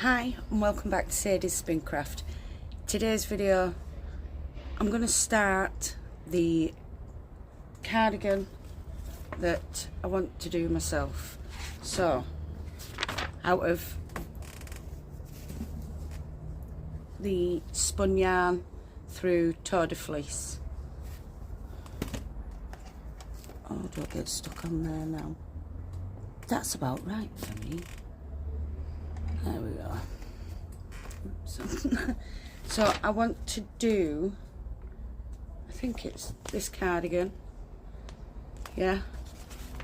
Hi and welcome back to Sadie's Spincraft. Today's video I'm going to start the cardigan that I want to do myself. So out of the spun yarn through Tour de Fleece. Oh, don't get stuck on there now. That's about right for me. There we go. So I want to do, I think it's this cardigan. Yeah,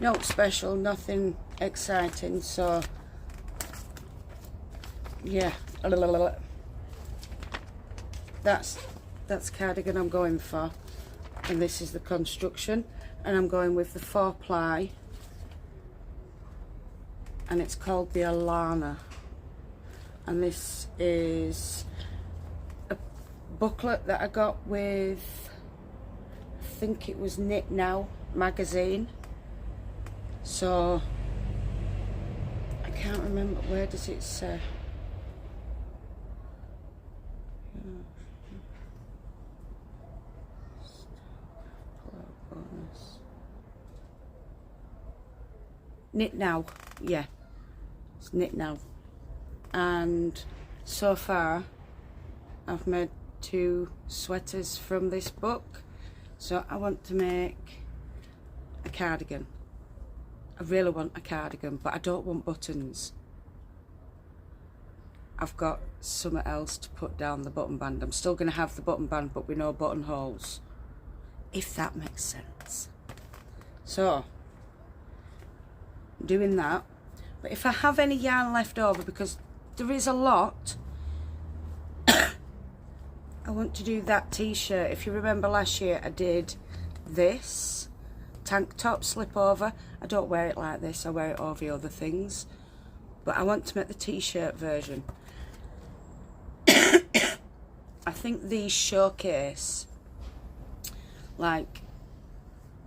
no special, nothing exciting. So yeah, that's cardigan I'm going for, and this is the construction, and I'm going with the 4-ply, and it's called the Alana. And this is a booklet that I got with, I think it was Knit Now magazine. So I can't remember, where does it say? Knit Now, yeah, it's Knit Now. And so far I've made 2 sweaters from this book, so I want to make a cardigan. I really want a cardigan, but I don't want buttons. I've got something else to put down the button band. I'm still going to have the button band, but with no buttonholes, if that makes sense. So I'm doing that, but if I have any yarn left over, because there is a lot, I want to do that t-shirt. If you remember last year, I did this tank top slip over. I don't wear it like this, I wear it over other things, but I want to make the t-shirt version. I think these showcase like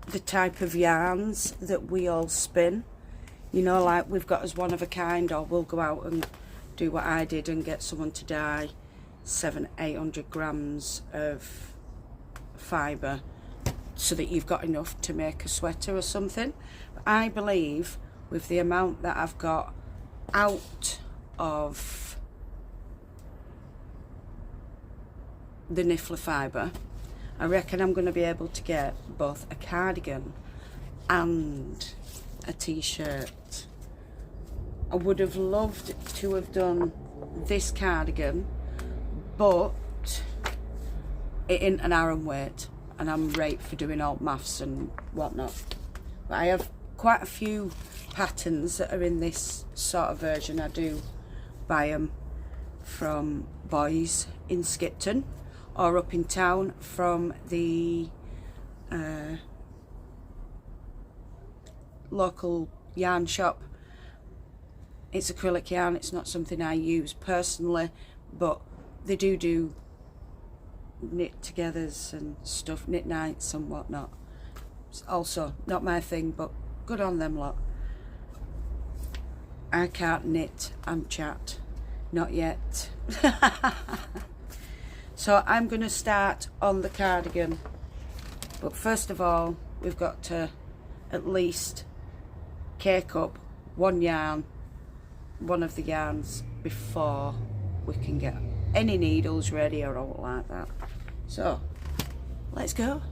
the type of yarns that we all spin, you know, like we've got as one of a kind, or we'll go out and do what I did and get someone to dye 700-800 grams of fibre so that you've got enough to make a sweater or something. But I believe with the amount that I've got out of the Niffler fibre, I reckon I'm going to be able to get both a cardigan and a t-shirt. I would have loved to have done this cardigan, but it isn't an Aran weight, and I'm right for doing alt maths and whatnot. But I have quite a few patterns that are in this sort of version. I do buy them from boys in Skipton or up in town from the local yarn shop. It's acrylic yarn, it's not something I use personally, but they do knit togethers and stuff, knit nights and whatnot. It's also not my thing, but good on them lot. I can't knit, I'm chat, not yet. So I'm going to start on the cardigan, but first of all we've got to at least cake up one of the yarns before we can get any needles ready or all like that. So let's go.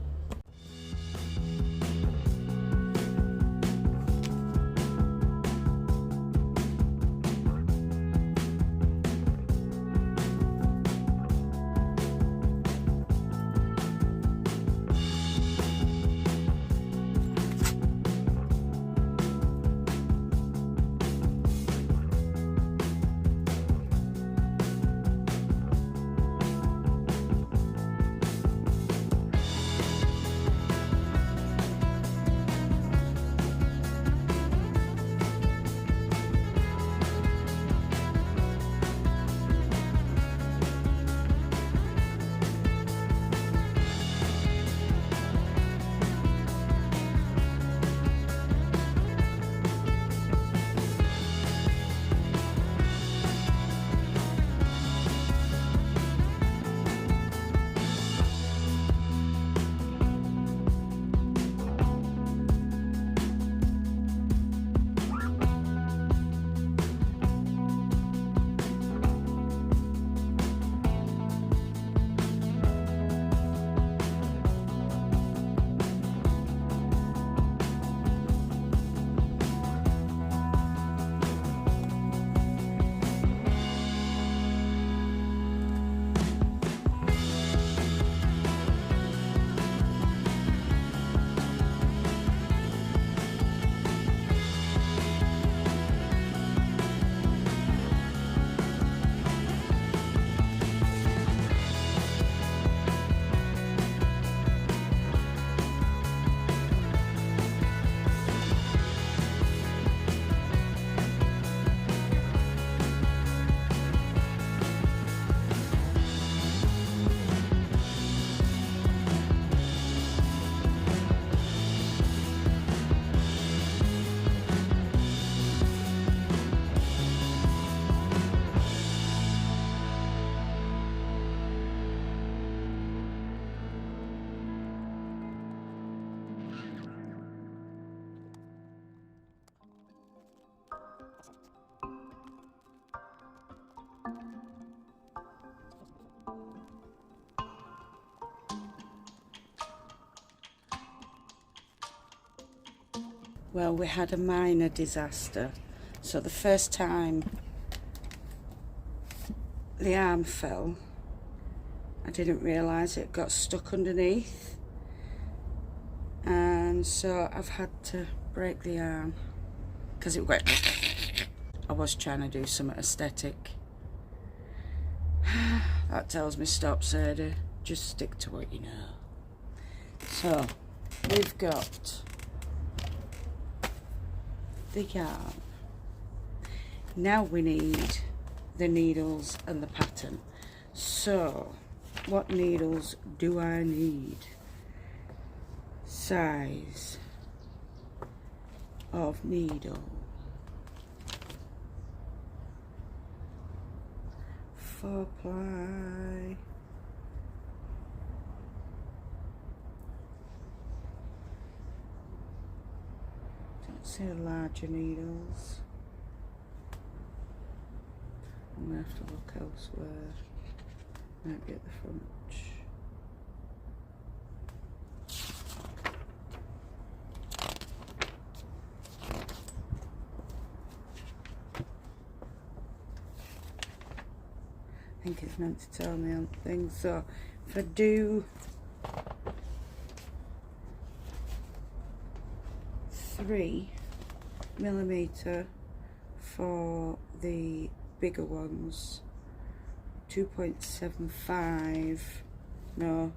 Well, we had a minor disaster. So the first time the arm fell, I didn't realise it got stuck underneath, and so I've had to break the arm because it went. I was trying to do something aesthetic. That tells me stop, Sadie. Just stick to what you know. So we've got the yarn. Now we need the needles and the pattern. So what needles do I need? Size of needle, 4-ply, don't see larger needles. I'm going to have to look elsewhere. Might be at the front. I think it's meant to tell me on things. So if I do 3mm for the bigger ones, 2.75, no,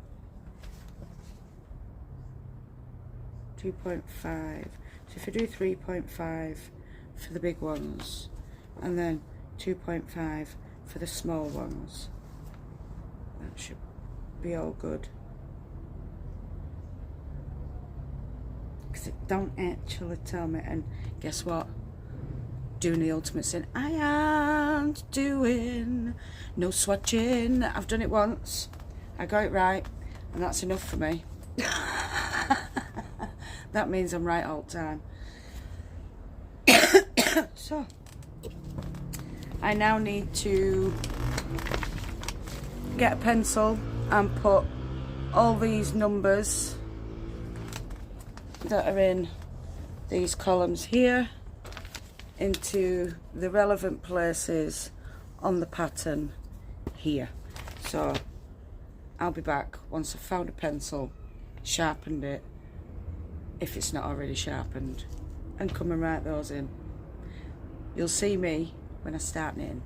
2.5. So if I do 3.5 for the big ones and then 2.5 for the small ones, that should be all good. Because it don't actually tell me, and guess what? Doing the ultimate sin. I aren't doing no swatching. I've done it once. I got it right, and that's enough for me. That means I'm right all the time. So I now need to get a pencil and put all these numbers that are in these columns here into the relevant places on the pattern here. So I'll be back once I've found a pencil, sharpened it, if it's not already sharpened, and come and write those in. You'll see me when I start knitting.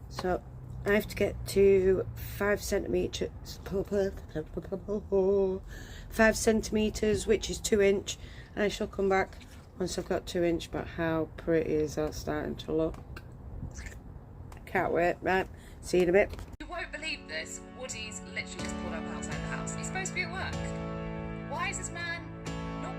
So I have to get to 5 centimeters, 5 centimeters, which is 2 inch, and I shall come back once I've got 2 inch. But how pretty is that starting to look? Can't wait. Right, see you in a bit. You won't believe this. Woody's literally just pulled up outside the house. He's supposed to be at work. Why is this man not?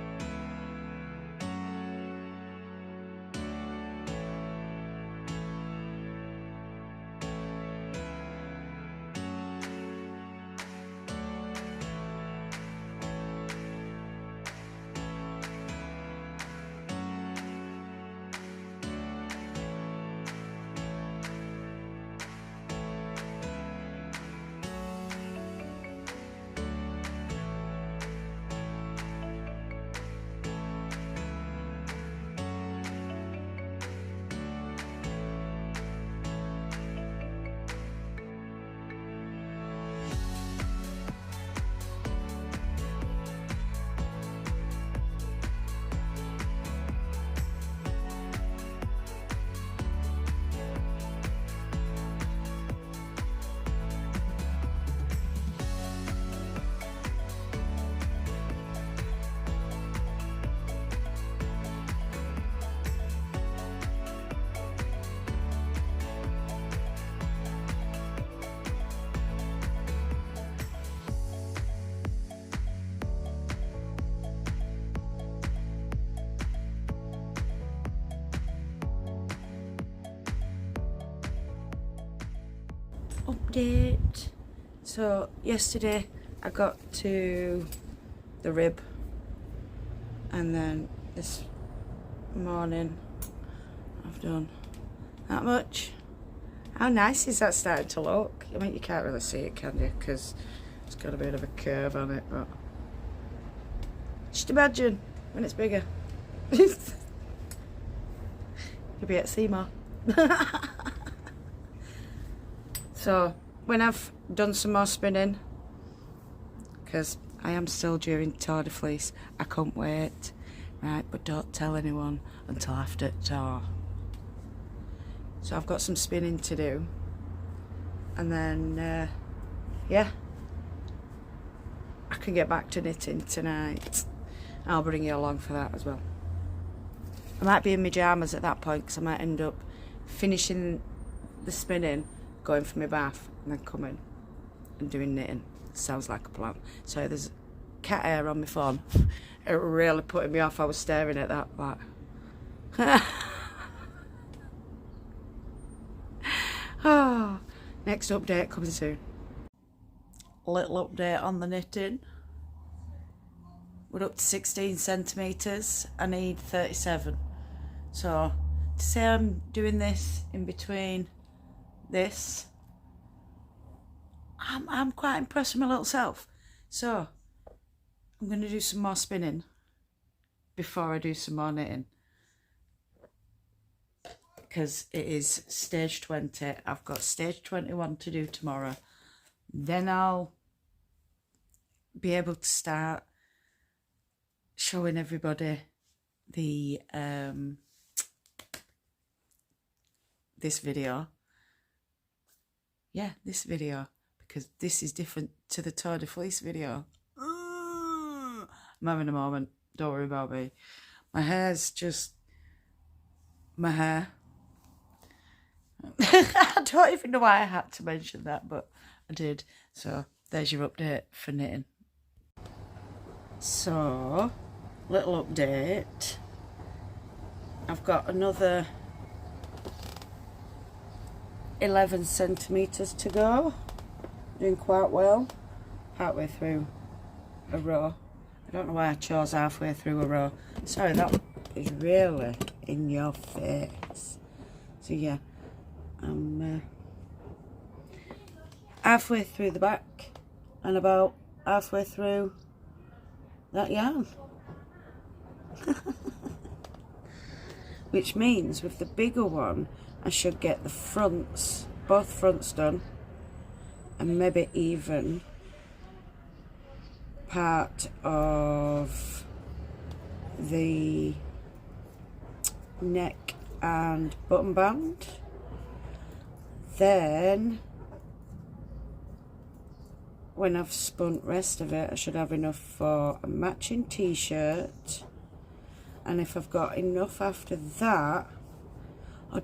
update. So yesterday I got to the rib, and then this morning I've done that much. How nice is that starting to look? I mean, you can't really see it, can you? Because it's got a bit of a curve on it, but just imagine when it's bigger. You'll be able to see more. So when I've done some more spinning, because I am still during Tour de Fleece, I can't wait. Right, but don't tell anyone until after Tour. So I've got some spinning to do, and then yeah, I can get back to knitting tonight. I'll bring you along for that as well. I might be in my pyjamas at that point, because I might end up finishing the spinning, going for my bath, and then coming and doing knitting. Sounds like a plan. So there's cat hair on my phone. It really putting me off. I was staring at that like oh, next update coming soon. Little update on the knitting. We're up to 16 centimetres. I need 37. So to say I'm doing this in between this, I'm quite impressed with my little self. So I'm going to do some more spinning before I do some more knitting, because it is stage 20. I've got stage 21 to do tomorrow. Then I'll be able to start showing everybody the this video. Yeah, this video, because this is different to the Tour de Fleece video. I'm having a moment, don't worry about me. My hair's just my hair. I don't even know why I had to mention that, but I did. So there's your update for knitting. So, little update. I've got another 11 centimetres to go. Doing quite well. Partway through a row. I don't know why I chose halfway through a row. Sorry, that is really in your face. So yeah, I'm halfway through the back and about halfway through that yarn. Which means with the bigger one I should get the fronts, both fronts done, and maybe even part of the neck and button band. Then when I've spun the rest of it, I should have enough for a matching t-shirt, and if I've got enough after that, I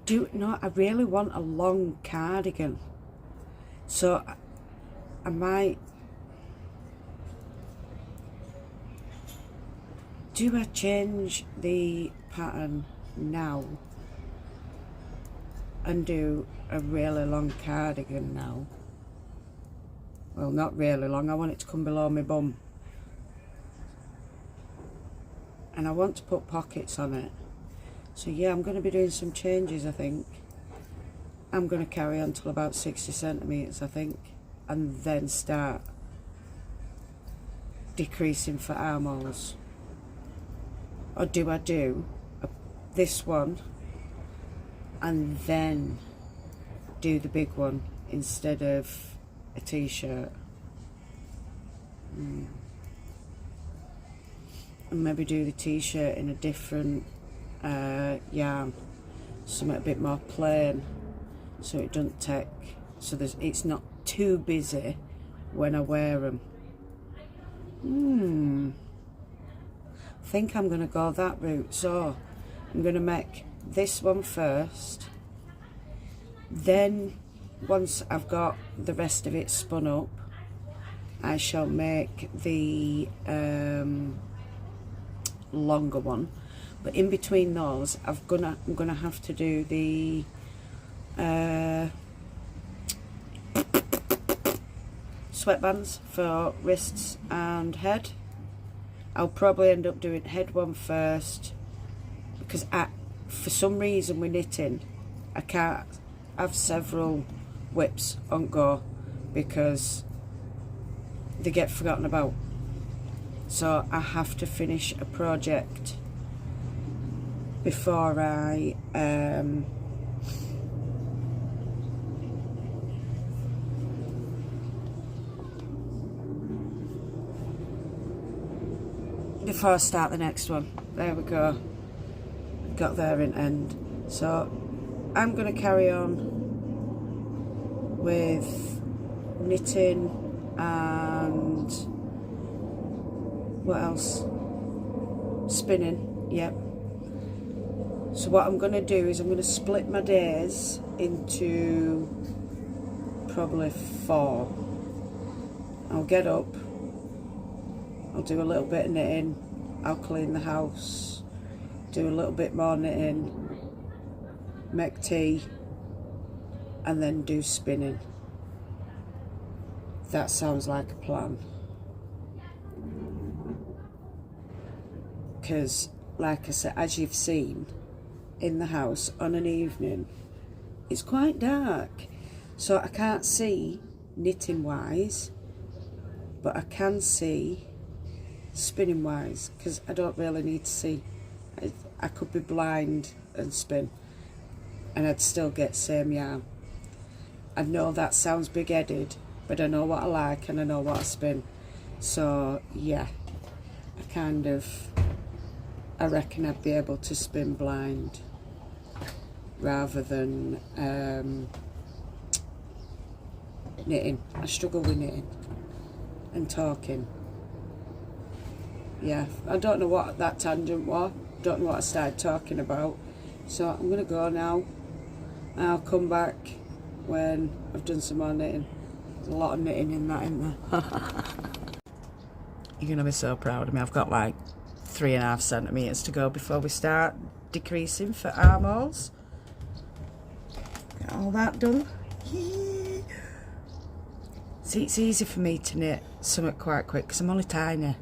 really want a long cardigan, so I might I change the pattern now and do a really long cardigan now? Well, not really long. I want it to come below my bum, and I want to put pockets on it. So yeah, I'm going to be doing some changes, I think. I'm going to carry on till about 60 centimetres, I think, and then start decreasing for armholes. Or do I do this one and then do the big one instead of a t-shirt? And maybe do the t-shirt in a different yarn, something a bit more plain, so it doesn't take, so it's not too busy when I wear them. I think I'm going to go that route. So I'm going to make this one first, then once I've got the rest of it spun up, I shall make the longer one. But in between those, I'm gonna have to do the sweatbands for wrists and head. I'll probably end up doing head one first, because for some reason with knitting I can't have several whips on go because they get forgotten about. So I have to finish a project before I start the next one. There we go. Got there in end. So I'm going to carry on with knitting and what else? Spinning. Yep. So what I'm going to do is I'm going to split my days into probably 4. I'll get up, I'll do a little bit of knitting, I'll clean the house, do a little bit more knitting, make tea, and then do spinning. That sounds like a plan. Because, like I said, as you've seen, in the house on an evening, it's quite dark. So I can't see knitting wise, but I can see spinning wise, because I don't really need to see. I could be blind and spin and I'd still get same yarn. I know that sounds big-headed, but I know what I like and I know what I spin. So yeah, I reckon I'd be able to spin blind rather than knitting. I struggle with knitting and talking. Yeah, I don't know what that tangent was. Don't know what I started talking about. So I'm going to go now. I'll come back when I've done some more knitting. There's a lot of knitting in that, isn't there? You're going to be so proud of me. I've got like 3.5 centimetres to go before we start decreasing for armholes. Get all that done. See, it's easy for me to knit something quite quick because I'm only tiny.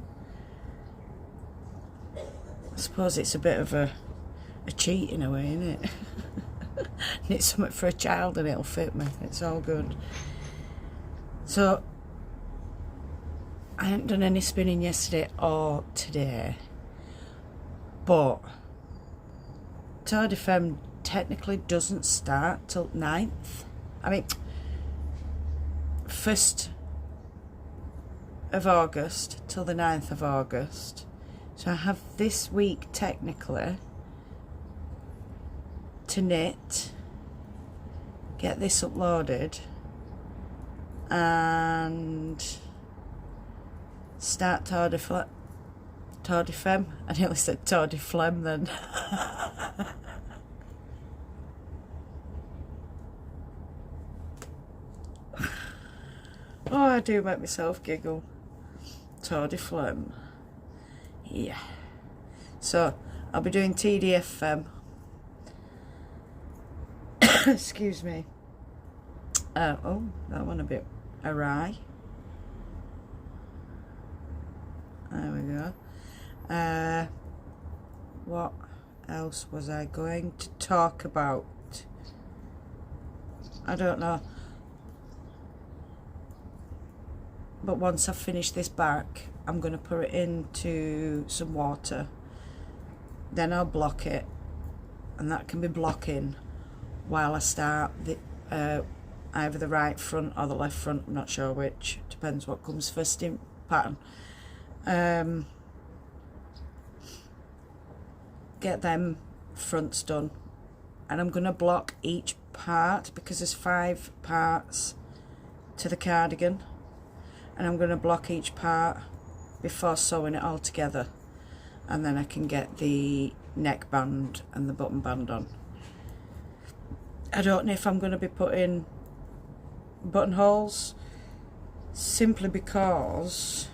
I suppose it's a bit of a cheat in a way, isn't it? Knit something for a child and it'll fit me. It's all good. So I haven't done any spinning yesterday or today, but Tour de Femme technically doesn't start till 9th. I mean, 1st of August till the 9th of August. So I have this week technically to knit, get this uploaded and start Tour de Femme. I nearly said Tour de Flemme then. Oh, I do make myself giggle. Tour de Flemme. Yeah. So I'll be doing TDF Femme. Excuse me. Oh, that one a bit awry. There we go. What else was I going to talk about? I don't know. But once I've finished this back, I'm going to put it into some water. Then I'll block it. And that can be blocking while I start the either the right front or the left front. I'm not sure which. Depends what comes first in pattern. Get them fronts done. And I'm going to block each part because there's 5 parts to the cardigan. And I'm going to block each part before sewing it all together, and then I can get the neckband and the button band on. I don't know if I'm going to be putting buttonholes, simply because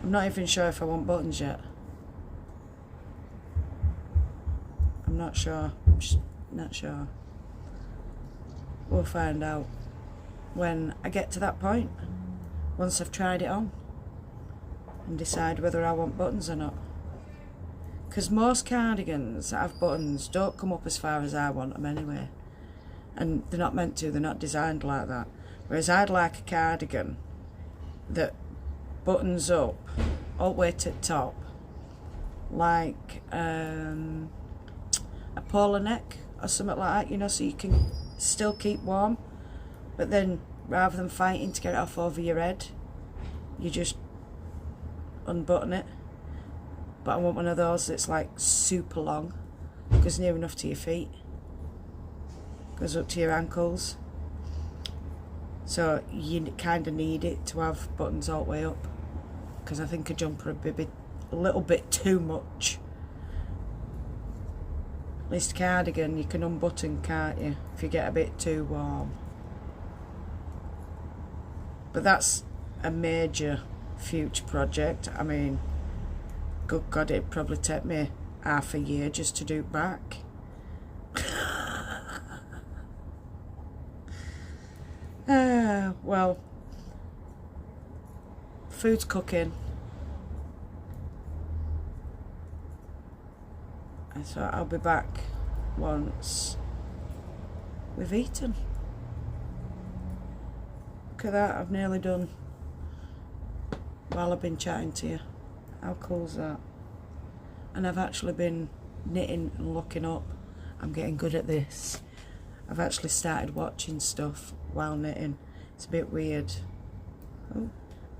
I'm not even sure if I want buttons yet. I'm not sure. I'm just not sure. We'll find out when I get to that point. once I've tried it on and decide whether I want buttons or not. Because most cardigans that have buttons don't come up as far as I want them anyway. And they're not meant to, they're not designed like that. Whereas I'd like a cardigan that buttons up all the way to the top, like a polar neck or something like that, you know, so you can still keep warm, but then rather than fighting to get it off over your head, you just unbutton it. But I want one of those that's like super long, goes near enough to your feet, goes up to your ankles, so you kind of need it to have buttons all the way up, because I think a jumper would be a little bit too much. At least a cardigan you can unbutton, can't you, if you get a bit too warm. But that's a major future project. I mean, good God, it'd probably take me half a year just to do it back. Well, food's cooking. And so I'll be back once we've eaten. Look at that, I've nearly done while I've been chatting to you. How cool's that? And I've actually been knitting and looking up. I'm getting good at this. I've actually started watching stuff while knitting. It's a bit weird. Oh,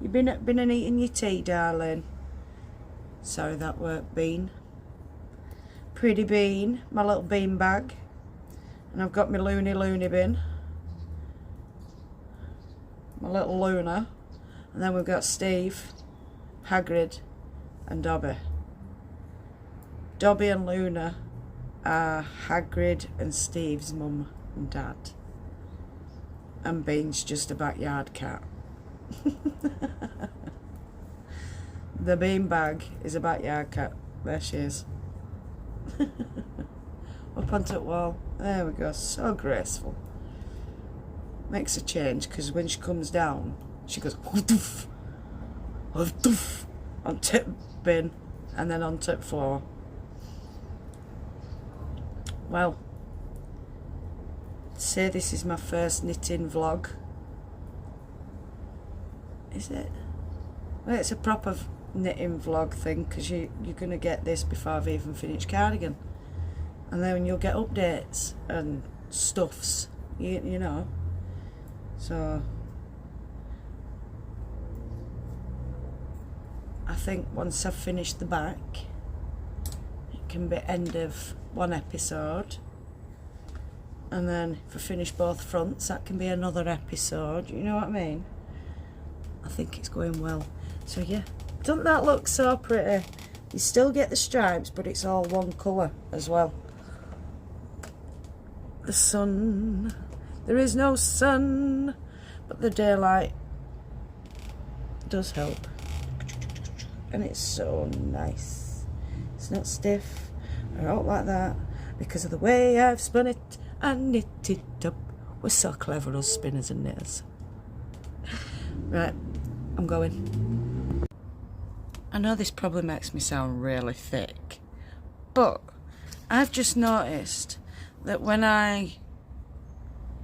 you been and eating your tea, darling? Sorry, that weren't bean. Pretty bean, my little bean bag. And I've got my loony bin. My little Luna. And then we've got Steve, Hagrid and Dobby. Dobby and Luna are Hagrid and Steve's mum and dad. And Bean's just a backyard cat. The bean bag is a backyard cat. There she is. Up onto the wall. There we go. So graceful. Makes a change, because when she comes down, she goes doof, doof, onto the bin and then onto the floor. Well, say this is my first knitting vlog. Is it? Well, it's a proper knitting vlog thing, because you're going to get this before I've even finished cardigan. And then you'll get updates and stuffs, you know. So I think once I've finished the back, it can be end of one episode. And then if I finish both fronts, that can be another episode, you know what I mean? I think it's going well. So yeah, doesn't that look so pretty? You still get the stripes, but it's all one colour as well. The sun, there is no sun, but the daylight does help. And it's so nice. It's not stiff or out like that, because of the way I've spun it and knit it up. We're so clever, us spinners and knitters. Right, I'm going. I know this probably makes me sound really thick, but I've just noticed that when I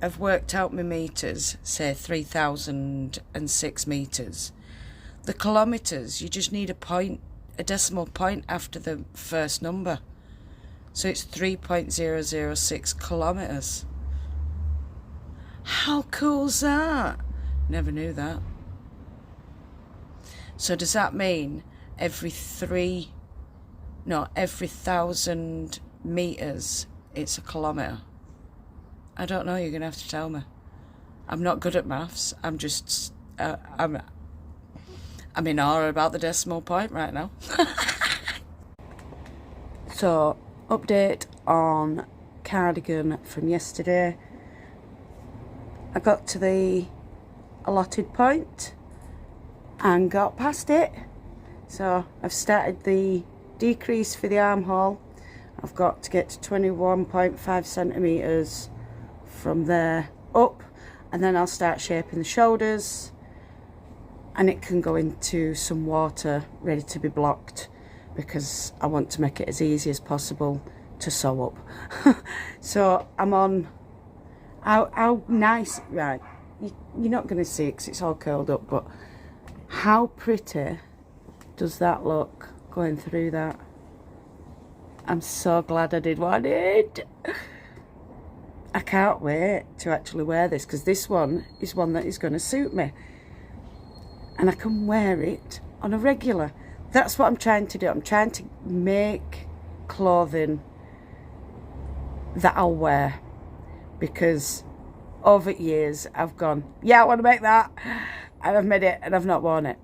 have worked out my metres, say 3,006 metres, the kilometres, you just need a decimal point after the first number. So it's 3.006 kilometres. How cool's that? Never knew that. So does that mean every 1,000 metres it's a kilometre? I don't know, you're going to have to tell me. I'm not good at maths. I'm just, I'm in awe about the decimal point right now. So, update on cardigan from yesterday. I got to the allotted point and got past it. So I've started the decrease for the armhole. I've got to get to 21.5 centimetres from there up, and then I'll start shaping the shoulders and it can go into some water ready to be blocked, because I want to make it as easy as possible to sew up. So I'm on how nice, right, you're not going to see it because it's all curled up, but how pretty does that look going through that? I'm so glad I did what I did. I can't wait to actually wear this, because this one is one that is going to suit me, and I can wear it on a regular. That's what I'm trying to do. I'm trying to make clothing that I'll wear, because over years I've gone, yeah, I want to make that, and I've made it and I've not worn it.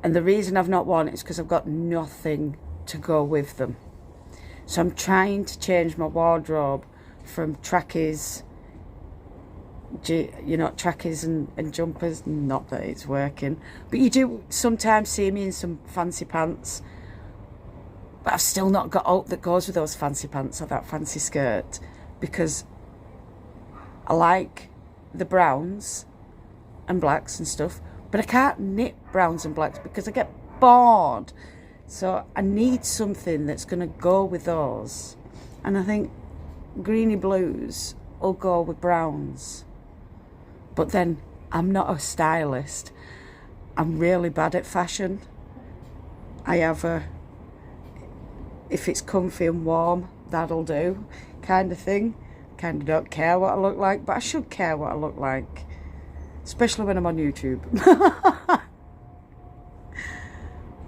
And the reason I've not worn it is because I've got nothing to go with them. So I'm trying to change my wardrobe from trackies, you know, trackies and jumpers. Not that it's working, but you do sometimes see me in some fancy pants, but I've still not got out that goes with those fancy pants or that fancy skirt, because I like the browns and blacks and stuff, but I can't knit browns and blacks because I get bored. So I need something that's going to go with those, and I think greeny blues will go with browns. But then I'm not a stylist. I'm really bad at fashion. I have a, if it's comfy and warm, that'll do kind of thing. Kind of don't care what I look like, but I should care what I look like, especially when I'm on YouTube.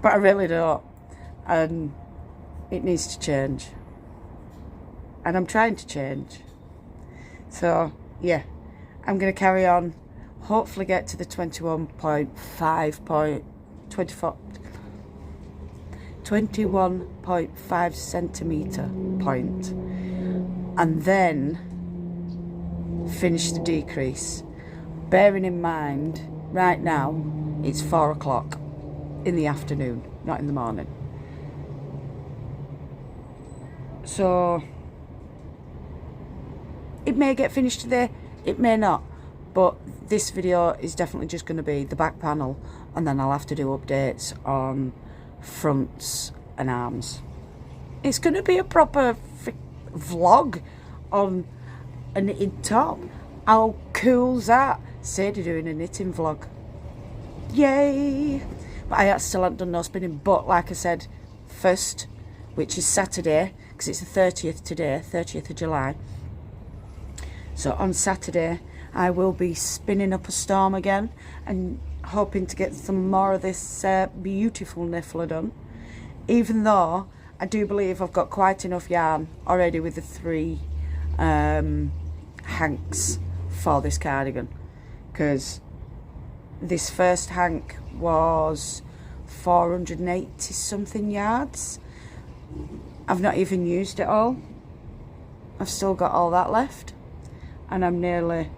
But I really don't, and it needs to change, and I'm trying to change. So yeah, I'm going to carry on, hopefully get to the 21.5 centimetre point, and then finish the decrease. Bearing in mind, right now it's 4 o'clock in the afternoon, not in the morning. So it may get finished today, it may not, but this video is definitely just going to be the back panel, and then I'll have to do updates on fronts and arms. It's going to be a proper vlog on a knitted top. How cool's that? Sadie doing a knitting vlog. Yay! But I still haven't done no spinning, but like I said, first, which is Saturday, because it's the 30th today, 30th of July. So on Saturday, I will be spinning up a storm again, and hoping to get some more of this beautiful niffler done. Even though I do believe I've got quite enough yarn already with the 3 hanks for this cardigan, because this first hank was 480 something yards. I've not even used it all. I've still got all that left, and I'm nearly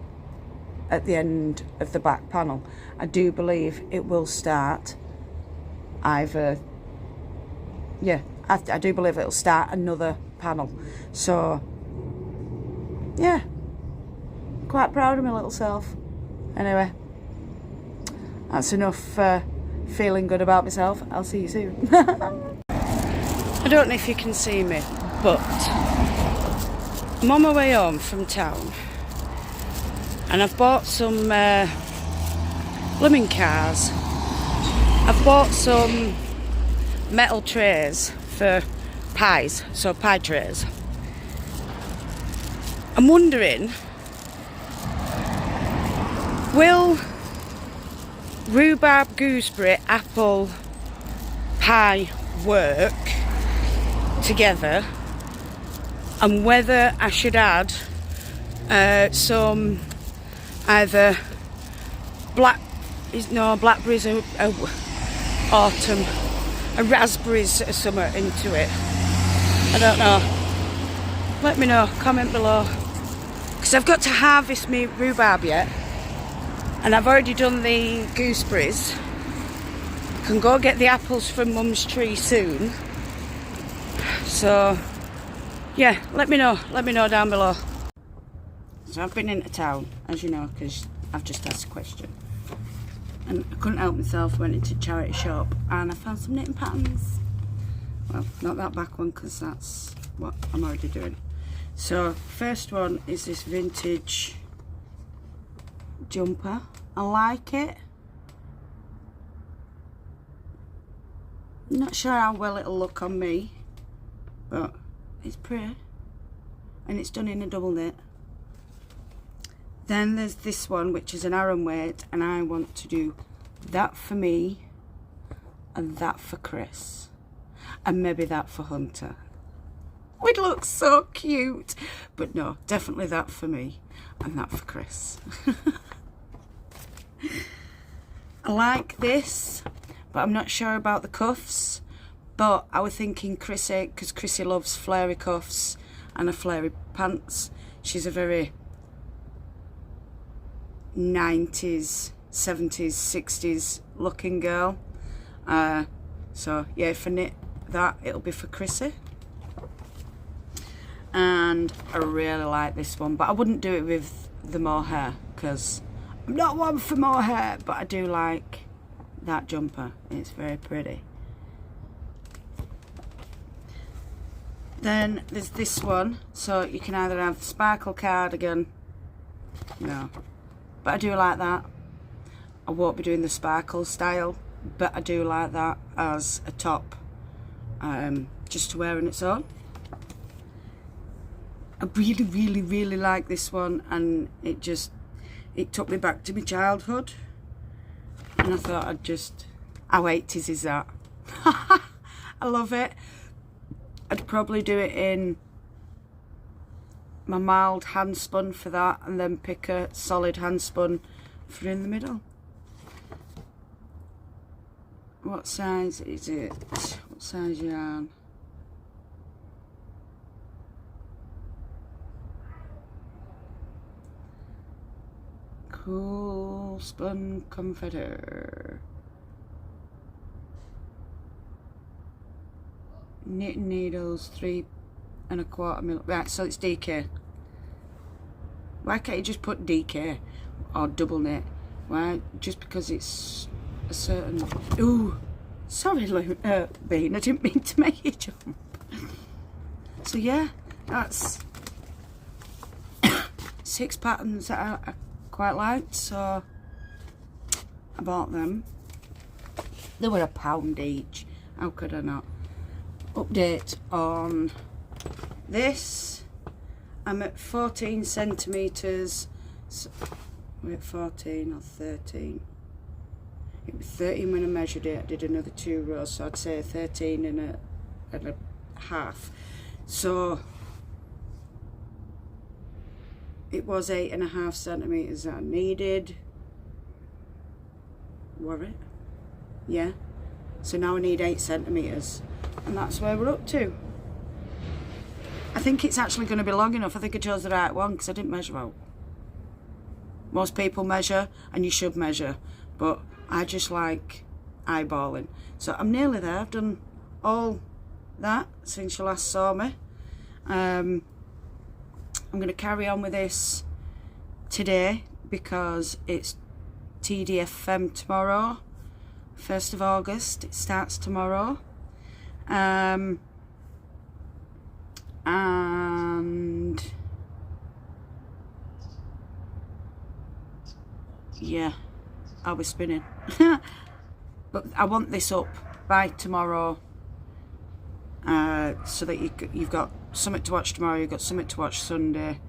at the end of the back panel. I do believe it will start either, yeah, I do believe it'll start another panel. So yeah, quite proud of my little self. Anyway, that's enough feeling good about myself. I'll see you soon. I don't know if you can see me, but I'm on my way home from town, and I've bought some blooming cars. I've bought some metal trays for pies, so pie trays. I'm wondering, will rhubarb, gooseberry, apple pie work together, and whether I should add some either blackberries or autumn, raspberries or something into it. I don't know. Let me know, comment below, because I've got to harvest me rhubarb yet, and I've already done the gooseberries. I can go get the apples from Mum's tree soon. So yeah, let me know down below. So I've been into town, as you know, because I've just asked a question. And I couldn't help myself, went into a charity shop and I found some knitting patterns. Well, not that back one because that's what I'm already doing. So first one is this vintage jumper. I like it. Not sure how well it'll look on me, but it's pretty. And it's done in a double knit. Then there's this one, which is an Aran weight, and I want to do that for me and that for Chris and maybe that for Hunter. It looks so cute, but no, definitely that for me and that for Chris. I like this, but I'm not sure about the cuffs. But I was thinking Chrissy, because Chrissy loves flary cuffs and a flary pants. She's a very 90s, 70s, 60s looking girl. So yeah, if I knit that, it'll be for Chrissy. And I really like this one, but I wouldn't do it with the mohair because I'm not one for mohair, but I do like that jumper. It's very pretty. Then there's this one, so you can either have the sparkle cardigan, no, but I do like that. I won't be doing the sparkle style, but I do like that as a top, just to wear on its own. I really like this one, and it took me back to my childhood, and I thought how 80s is that? I love it. I'd probably do it in my mild handspun for that, and then pick a solid handspun for in the middle. What size is it? What size yarn? Cool Spun Comforter. Knitting needles 3¼ mil. Right, so it's DK. Why can't you just put DK or double knit? Why? Just because it's a certain. Ooh, sorry, Bean. I didn't mean to make you jump. So yeah, that's 6 patterns that I quite liked. So I bought them. They were £1 each. How could I not? Update on this. I'm at 14 centimetres. So, we're at 14 or 13. It was 13 when I measured it. I did another 2 rows, so I'd say 13 and a half. So it was 8½ centimetres that I needed. Were it? Yeah. So now I need 8 centimetres. And that's where we're up to. I think it's actually going to be long enough. I think I chose the right one because I didn't measure out. Most people measure, and you should measure, but I just like eyeballing. So I'm nearly there. I've done all that since you last saw me. I'm going to carry on with this today because it's TDFM tomorrow, 1st of August. It starts tomorrow. And yeah, I'll be spinning. But I want this up by tomorrow, so that you've got something to watch tomorrow, you've got something to watch Sunday.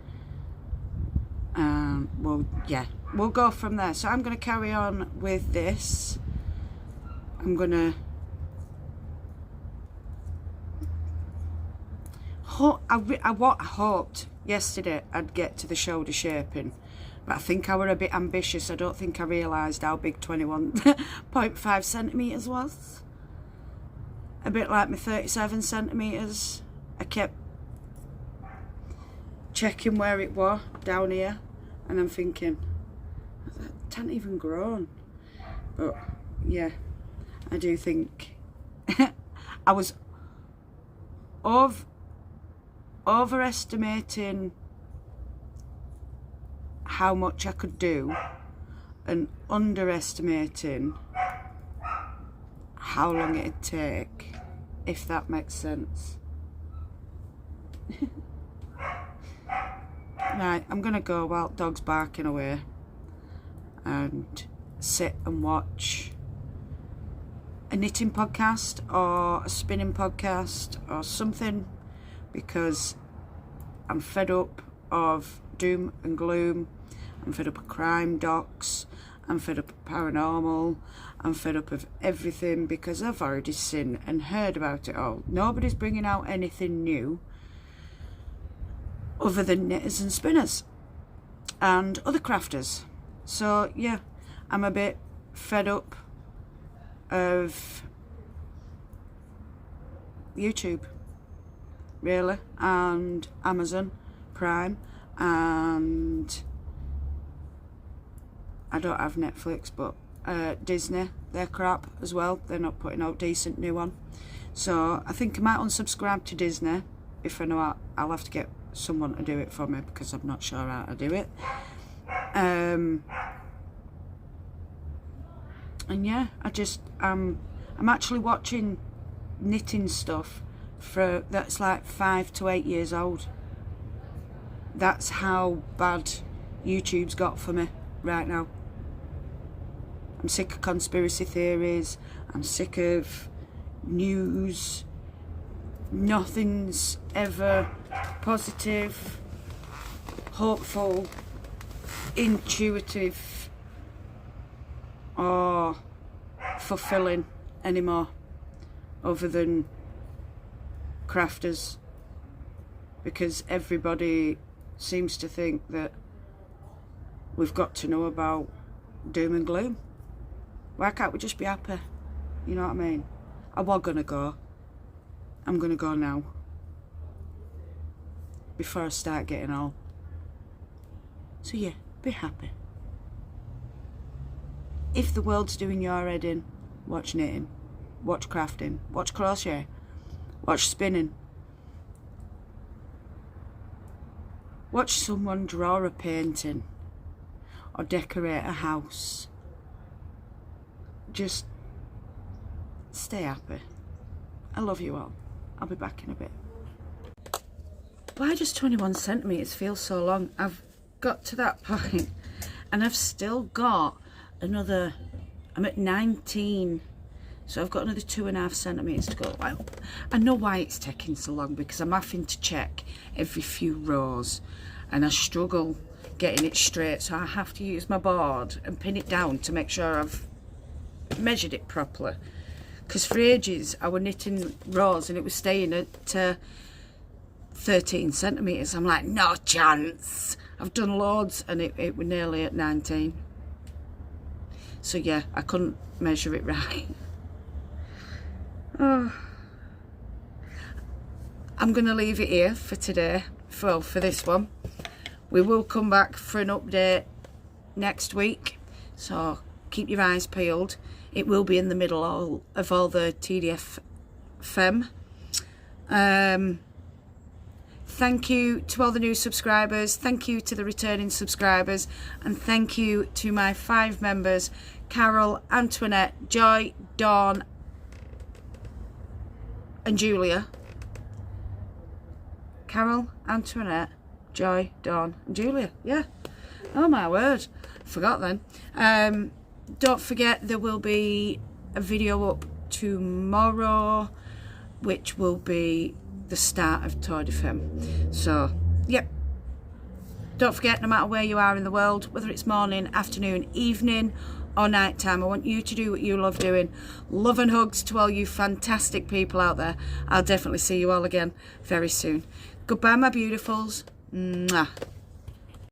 Well, yeah, we'll go from there. So I'm going to carry on with this. I'm going to I hoped yesterday I'd get to the shoulder shaping, but I think I were a bit ambitious. I don't think I realised how big 21.5 centimetres was. A bit like my 37 centimetres. I kept checking where it was down here, and I'm thinking, that hasn't even grown. But yeah, I do think I was overestimating how much I could do and underestimating how long it'd take, if that makes sense. Right, I'm gonna go while dog's barking away and sit and watch a knitting podcast or a spinning podcast or something, because I'm fed up of doom and gloom. I'm fed up of crime docs. I'm fed up of paranormal. I'm fed up of everything, because I've already seen and heard about it all. Nobody's bringing out anything new other than knitters and spinners and other crafters. So yeah, I'm a bit fed up of YouTube, really, and Amazon Prime, and I don't have Netflix, but Disney, they're crap as well. They're not putting out decent new one. So I think I might unsubscribe to Disney. If I know I'll have to get someone to do it for me, because I'm not sure how to do it. And yeah, I'm actually watching knitting stuff that's like 5 to 8 years old. That's how bad YouTube's got for me right now. I'm sick of conspiracy theories. I'm sick of news. Nothing's ever positive, hopeful, intuitive, or fulfilling anymore, other than crafters, because everybody seems to think that we've got to know about doom and gloom. Why can't we just be happy? You know what I mean? I was gonna go. I'm gonna go now, before I start getting old. So yeah, be happy. If the world's doing your head in, watch knitting, watch crafting, watch crochet, watch spinning, watch someone draw a painting or decorate a house. Just stay happy. I love you all. I'll be back in a bit. Why does 21 centimetres feel so long? I've got to that point and I've still got another, I'm at 19, so I've got another 2.5 centimetres to go. I know why it's taking so long, because I'm having to check every few rows and I struggle getting it straight, so I have to use my board and pin it down to make sure I've measured it properly. Because for ages I was knitting rows and it was staying at 13 centimetres. I'm like, no chance. I've done loads and it was nearly at 19. So yeah, I couldn't measure it right. Oh. I'm going to leave it here for today, for this one. We will come back for an update next week, so keep your eyes peeled. It will be in the middle of all the TDF Femme. Thank you to all the new subscribers, thank you to the returning subscribers, and thank you to my 5 members, Carol, Antoinette, Joy, Dawn and Julia. Carol, Antoinette, Joy, Dawn and Julia. Yeah. Oh my word. Forgot then. Don't forget, there will be a video up tomorrow, which will be the start of Tour de Femme. So, yep. Don't forget, no matter where you are in the world, whether it's morning, afternoon, evening, or night time, I want you to do what you love doing. Love and hugs to all you fantastic people out there. I'll definitely see you all again very soon. Goodbye, my beautifuls. Mwah.